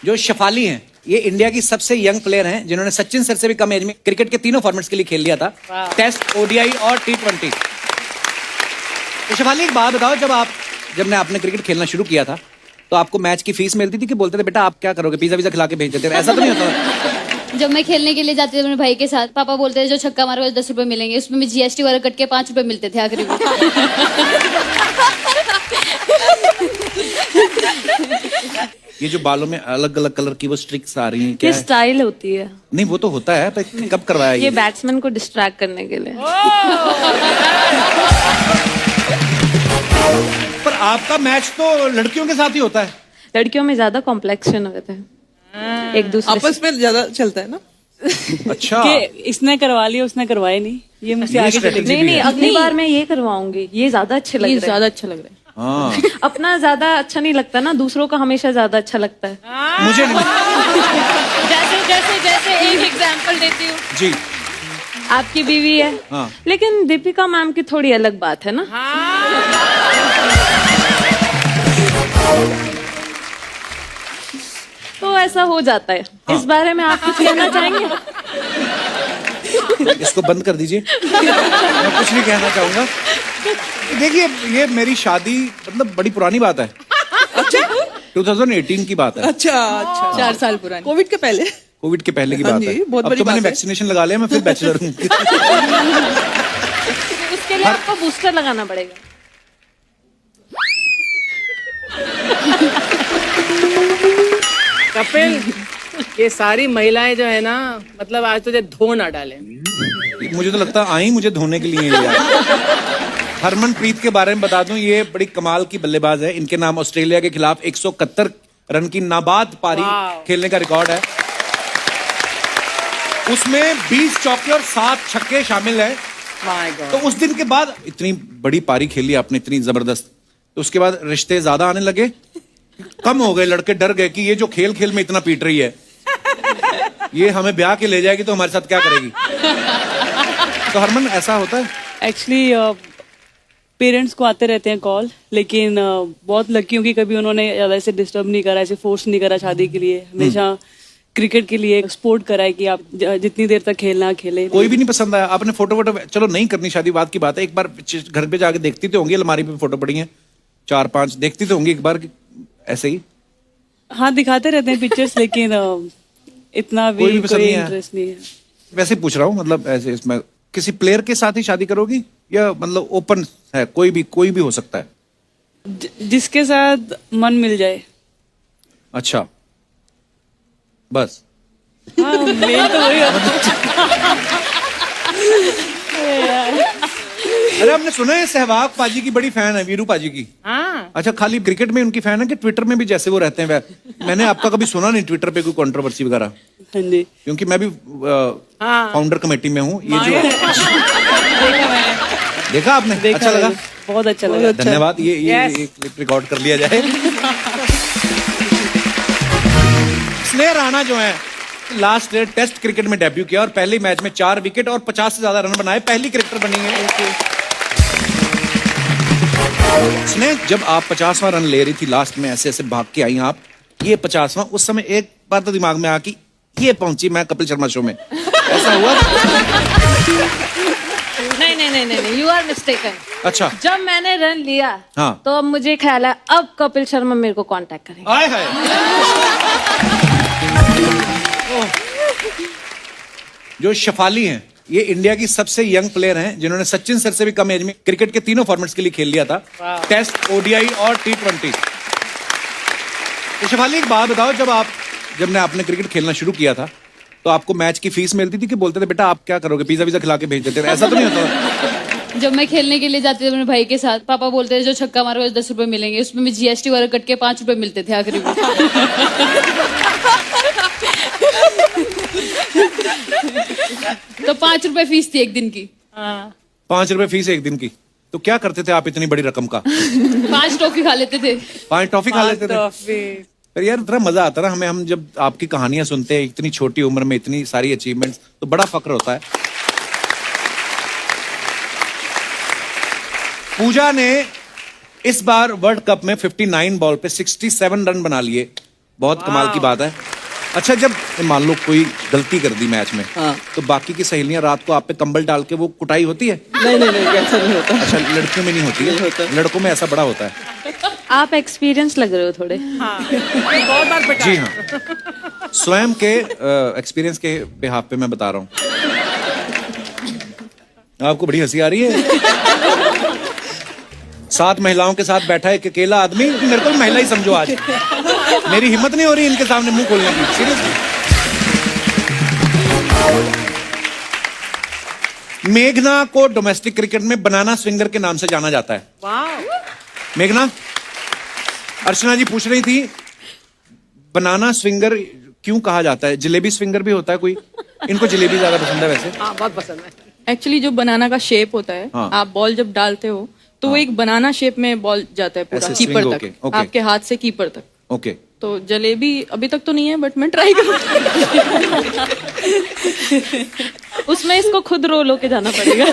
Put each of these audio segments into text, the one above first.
जो शेफाली हैं, ये इंडिया की सबसे यंग प्लेयर हैं जिन्होंने सचिन सर से भी कम एज में क्रिकेट के तीनों फॉर्मेट्स के लिए खेल लिया था, टेस्ट, ओडीआई और T20। तो शेफाली एक बात बताओ, जब आपने क्रिकेट खेलना शुरू किया था तो आपको मैच की फीस मिलती थी कि बोलते थे बेटा आप क्या करोगे, पिज्जा विज़ा खिला के भेज देते थे? ऐसा तो नहीं होता? जब मैं खेलने के लिए जाती थी अपने भाई के साथ, पापा बोलते थे जो छक्का मारोगे 10 रुपए मिलेंगे, उसमें भी GST वगैरह कट के 5 रुपए मिलते थे आखिरी में। ये जो बालों में अलग अलग कलर की वो स्ट्रिक्स आ रही हैं, क्या ये है? स्टाइल होती है। नहीं वो तो होता है, पर कब करवाया ये बैट्समैन को डिस्ट्रैक्ट करने के लिए। पर आपका मैच तो लड़कियों के साथ ही होता है। लड़कियों में ज्यादा कॉम्प्लेक्शन होते हैं, एक दूसरे आपस में ज्यादा चलता है ना। अच्छा, कि इसने करवा लिया उसने करवाया नहीं, ये मुझसे आगे चले strategy गए। भी नहीं, है। अगली बार मैं ये करवाऊंगी, ये ज्यादा अच्छे लग रहे हैं। ज्यादा अच्छा लग रहा है। हाँ अपना ज्यादा अच्छा नहीं लगता ना, दूसरों का हमेशा ज्यादा अच्छा लगता है। मुझे नहीं जैसे जैसे जैसे एक एग्जांपल देती हूँ, जी। आपकी बीवी है, हाँ। लेकिन दीपिका मैम की थोड़ी अलग बात है ना। तो ऐसा हो जाता है। इस बारे में आप कुछ कहना चाहेंगे? इसको बंद कर दीजिए। मैं कुछ नहीं कहना चाहूंगा। देखिए ये मेरी शादी मतलब बड़ी पुरानी बात है। अच्छा 2018 की बात है। अच्छा अच्छा 4 साल पुरानी, कोविड के पहले। कोविड के पहले की हाँ बात जी, है। बहुत अब बड़ी तो मैंने बात है। वैक्सीनेशन लगा लिया, मैं फिर बैचलर हूँ। उसके लिए आपको बूस्टर लगाना पड़ेगा। कपिल, ये सारी महिलाएं जो है ना, मतलब आज तुझे धो ना डाले। मुझे तो लगता है आई मुझे धोने के लिए ही यार। हरमनप्रीत के बारे में बता दूं, ये बड़ी कमाल की बल्लेबाज है। इनके नाम ऑस्ट्रेलिया के खिलाफ 171 रन की नाबाद पारी खेलने का रिकॉर्ड है। उसमें 20 चौके और 7 छक्के शामिल है। My God. तो उस दिन के बाद इतनी बड़ी पारी खेली आपने, इतनी जबरदस्त, तो उसके बाद रिश्ते ज्यादा आने लगे, कम हो गए? लड़के डर गए कि ये जो खेल खेल में इतना पीट रही है, ये हमें ब्याह के ले जाएगी तो हमारे साथ क्या करेगी? तो हरमन ऐसा होता है? एक्चुअली पेरेंट्स को आते रहते हैं कॉल, लेकिन बहुत लकी हूँ कि कभी उन्होंने ज्यादा ऐसे डिस्टर्ब नहीं करा, ऐसे फोर्स नहीं करा शादी के लिए। हमेशा क्रिकेट के लिए सपोर्ट करा है कि आप जितनी देर तक खेलना खेले। कोई भी नहीं पसंद आया? आपने फोटो वोटो, चलो नहीं करनी शादी बात की बात है, एक बार घर पे जाके देखती तो होंगी, अलमारी पे फोटो पड़ी हैं 4-5, देखती तो होंगी एक बार ऐसे ही? हाँ दिखाते रहते हैं पिक्चर्स, लेकिन इतना भी कोई पसंद कोई नहीं आया? इंटरेस्ट नहीं है। वैसे पूछ रहा हूँ, मतलब ऐसे इसमें किसी प्लेयर के साथ ही शादी करोगी या मतलब ओपन है, कोई भी हो सकता है? जिसके साथ मन मिल जाए। अच्छा बस। हाँ मेन तो वही अरे आपने सुना है सहवाग पाजी की बड़ी फैन है, वीरू पाजी की? हाँ अच्छा, खाली क्रिकेट में उनकी फैन है कि ट्विटर में भी जैसे वो रहते हैं? मैंने आपका कभी सुना नहीं ट्विटर पे कोई कंट्रोवर्सी वगैरह, हाँ जी। क्योंकि मैं भी फाउंडर कमेटी में हूँ। ये जो देखा आपने, अच्छा लगा? बहुत अच्छा लगा। धन्यवाद। ये एक रिकॉर्ड कर लिया जाए। स्नेहा राणा जो है, लास्ट ईयर टेस्ट क्रिकेट में डेब्यू किया और पहले मैच में 4 विकेट और 50 से ज्यादा रन बनाए, पहली क्रिकेटर बनी है। स्नेह, जब आप 50वां रन ले रही थी लास्ट में, ऐसे ऐसे भाग के आई आप, ये 50वां, उस समय एक बार तो दिमाग में आ कि ये पहुंची मैं कपिल शर्मा शो में, ऐसा हुआ? नहीं, यू आर मिस्टेकन। अच्छा, जब मैंने रन लिया, हाँ। तो अब मुझे ख्याल है अब कपिल शर्मा मेरे को कांटेक्ट करेंगे। आए हाय। जो शेफाली हैं, ये इंडिया की सबसे यंग प्लेयर हैं जिन्होंने सचिन सर से भी कम एज में क्रिकेट के तीनों फॉर्मेट्स के लिए खेल लिया था, टेस्ट, ओडीआई और T20। तो शेफाली एक बात बताओ, जब आपने क्रिकेट खेलना शुरू किया था तो आपको मैच की फीस मिलती थी कि बोलते थे बेटा आप क्या करोगे, पिज्जा विज़ा खिला के भेज देते थे? ऐसा तो नहीं होता? जब मैं खेलने के लिए जाती थी अपने भाई के साथ, पापा बोलते थे जो छक्का मारोगे 10 रुपए मिलेंगे, उसमें भी GST वगैरह कट के 5 रुपए मिलते थे आखिरी में। तो 5 रुपए फीस थी एक दिन की। 5 रुपए फीस एक दिन की? तो क्या करते थे आप इतनी बड़ी रकम का? 5 टॉफी खा लेते थे। 5 टॉफी खा लेते थे? पर यार इतना मजा आता ना हमें, हम जब आपकी कहानियां सुनते हैं, इतनी छोटी उम्र में इतनी सारी अचीवमेंट्स, तो बड़ा फक्र होता है। पूजा ने इस बार वर्ल्ड कप में 59 बॉल पे 67 रन बना लिए बहुत कमाल की बात है। अच्छा, जब मान लो कोई गलती कर दी मैच में, हाँ। तो बाकी की सहेलियां रात को आप पे कंबल डाल के वो कुटाई होती है? नहीं नहीं नहीं, ऐसा नहीं होता। अच्छा, लड़कियों में नहीं होती नहीं है, होता। लड़कों में ऐसा बड़ा होता है। आप एक्सपीरियंस लग रहे हो थोड़े। बहुत बार पिटा जी हाँ, स्वयं के एक्सपीरियंस के बिहाफ पे मैं बता रहा हूँ। आपको बड़ी हंसी आ रही है। 7 महिलाओं के साथ बैठा है एक अकेला आदमी, मेरे को महिला ही समझो आज। मेरी हिम्मत नहीं हो रही इनके सामने मुंह खोलने की, सीरियसली। मेघना को डोमेस्टिक क्रिकेट में बनाना स्विंगर के नाम से जाना जाता है। वाह। मेघना, अर्चना जी पूछ रही थी बनाना स्विंगर क्यों कहा जाता है? जलेबी स्विंगर भी होता है कोई? इनको जलेबी ज्यादा पसंद है वैसे। हाँ, बहुत पसंद है। एक्चुअली जो बनाना का शेप होता है, हाँ। आप बॉल जब डालते हो तो वो एक बनाना शेप में बॉल जाता है पूरा ऐसे कीपर swing तक, होके, ओके। आपके हाथ से कीपर तक। ओके, तो जलेबी अभी तक तो नहीं है, बट मैं ट्राई करूँगी। उसमें इसको खुद रोल होके जाना पड़ेगा।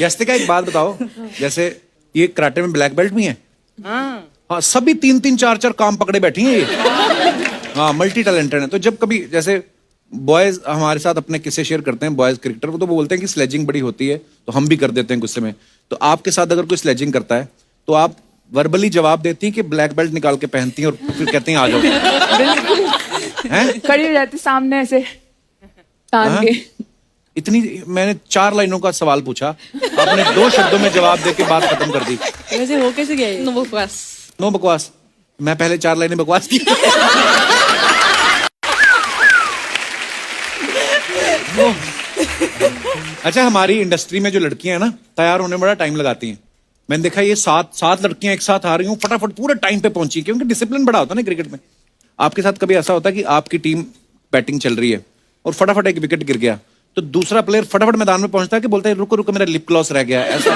यस्तिका एक बात बताओ, जैसे ये कराटे में ब्लैक बेल्ट भी है? हाँ, हाँ, सभी 3-3 4-4 काम पकड़े बैठी हैं ये। हाँ, मल्टी टैलेंटेड है। तो जब कभी जैसे बॉयज हमारे साथ अपने किस्से शेयर करते हैं, बॉयज क्रिकेटर, वो तो बोलते हैं कि स्लेजिंग बड़ी होती है, तो हम भी कर देते हैं गुस्से में। तो आपके साथ अगर कोई स्लेजिंग करता है तो आप वर्बली जवाब देती हैं कि ब्लैक बेल्ट निकाल के पहनती हैं और फिर कहती हैं आ जाओ? हैं? खड़ी हो जाती सामने ऐसे तान हाँ? के। इतनी मैंने 4 लाइनों का सवाल पूछा, आपने 2 शब्दों में जवाब देके बात खत्म कर दी। वैसे हो कैसे गया ये? नो बकवास। नो बकवास। मैं पहले 4 लाइनें बकवास की। अच्छा, हमारी इंडस्ट्री में जो लड़कियां हैं ना, तैयार होने में बड़ा टाइम लगाती हैं। मैंने देखा ये 7 लड़कियां एक साथ आ रही हूँ, फटाफट पूरे टाइम पे पहुंची, क्योंकि डिसिप्लिन बड़ा होता है ना क्रिकेट में। आपके साथ कभी ऐसा होता है कि आपकी टीम बैटिंग चल रही है और फटाफट एक विकेट गिर गया, तो दूसरा प्लेयर फटाफट मैदान में पहुंचता है कि बोलता है रुको रुको मेरा लिप ग्लॉस रह गया, ऐसा?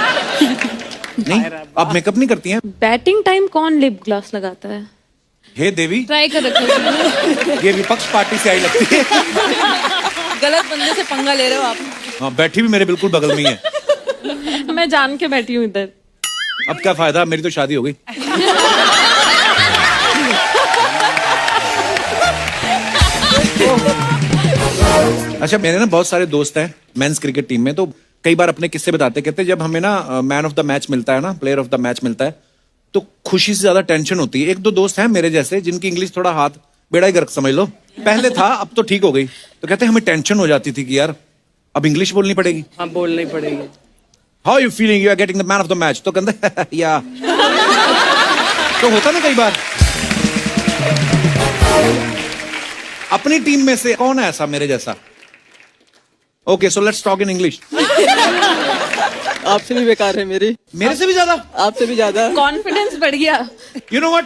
नहीं, आप मेकअप नहीं करती हैं? बैटिंग टाइम कौन लिप ग्लॉस लगाता है? हे देवी, ट्राई कर रखो। ये विपक्ष पार्टी से आई लगती है। गलत बंदे से पंगा ले रहे हो आप। हाँ, बैठी भी मेरे बिल्कुल बगल में ही है। मैं जान के बैठी हूँ इधर। अब क्या फायदा, मेरी तो शादी हो गई। अच्छा, मेरे ना बहुत सारे दोस्त हैं मेंस क्रिकेट टीम में, तो कई बार अपने किस्से बताते, कहते जब हमें ना मैन ऑफ द मैच मिलता है ना, प्लेयर ऑफ द मैच मिलता है, तो खुशी से ज्यादा टेंशन होती है। 1-2 दोस्त हैं मेरे जैसे जिनकी इंग्लिश थोड़ा हाथ बेड़ा ही गर्क समझ लो, पहले था अब तो ठीक हो गई, तो कहते हमें टेंशन हो जाती थी कि यार अब इंग्लिश बोलनी पड़ेगी। हाँ, बोलनी पड़ेगी। How you feeling, you are getting the man of the match, तो कहते या तो होता ना कई बार। अपनी टीम में से कौन है ऐसा मेरे जैसा? Okay, so let's talk in English. आपसे भी बेकार है मेरी, मेरे से भी ज्यादा? आपसे भी ज्यादा। कॉन्फिडेंस बढ़ गया। You know what?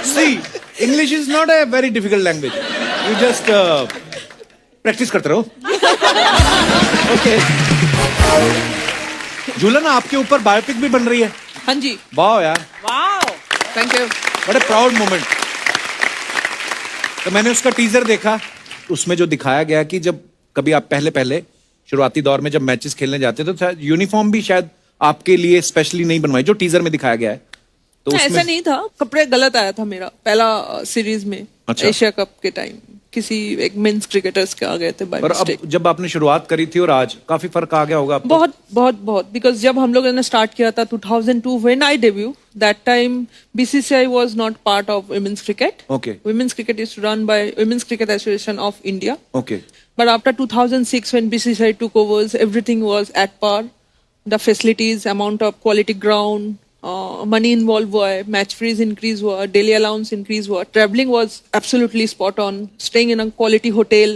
See, English is not a very difficult language. You just practice करते रहो। ओके। झूलन, आपके ऊपर बायोपिक भी बन रही है। हाँ जी। वाह यार, वाह। Thank you. बड़े प्राउड मोमेंट। तो मैंने उसका टीजर देखा, उसमें जो दिखाया गया कि जब कभी आप पहले शुरुआती दौर में जब मैचेस खेलने जाते थे, तो यूनिफॉर्म भी शायद आपके लिए स्पेशली नहीं बनवाई, जो टीजर में दिखाया गया है। तो ऐसा नहीं था, कपड़े गलत आया था मेरा पहला सीरीज में। अच्छा। एशिया कप के टाइम किसी एक मेंस क्रिकेटर्स के आ गए थे बाय और अब मिस्टेक। जब आपने शुरुआत करी थी और आज काफी फर्क आ गया होगा आपको? बहुत बहुत बहुत, बिकॉज जब हम लोगों ने स्टार्ट किया था 2002 when I debut, that time BCCI was not part of women's cricket. Okay. Women's cricket is run by Women's Cricket Association of India. Okay, But after 2006, when BCCI took over, everything was at par. The facilities, amount of quality ground, money involved हुआ है, match fees increase हुआ, daily allowance increase हुआ, traveling was absolutely spot on, staying in a quality hotel.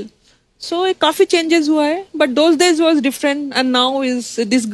So काफी changes हुआ है, but those days was different, and now is this.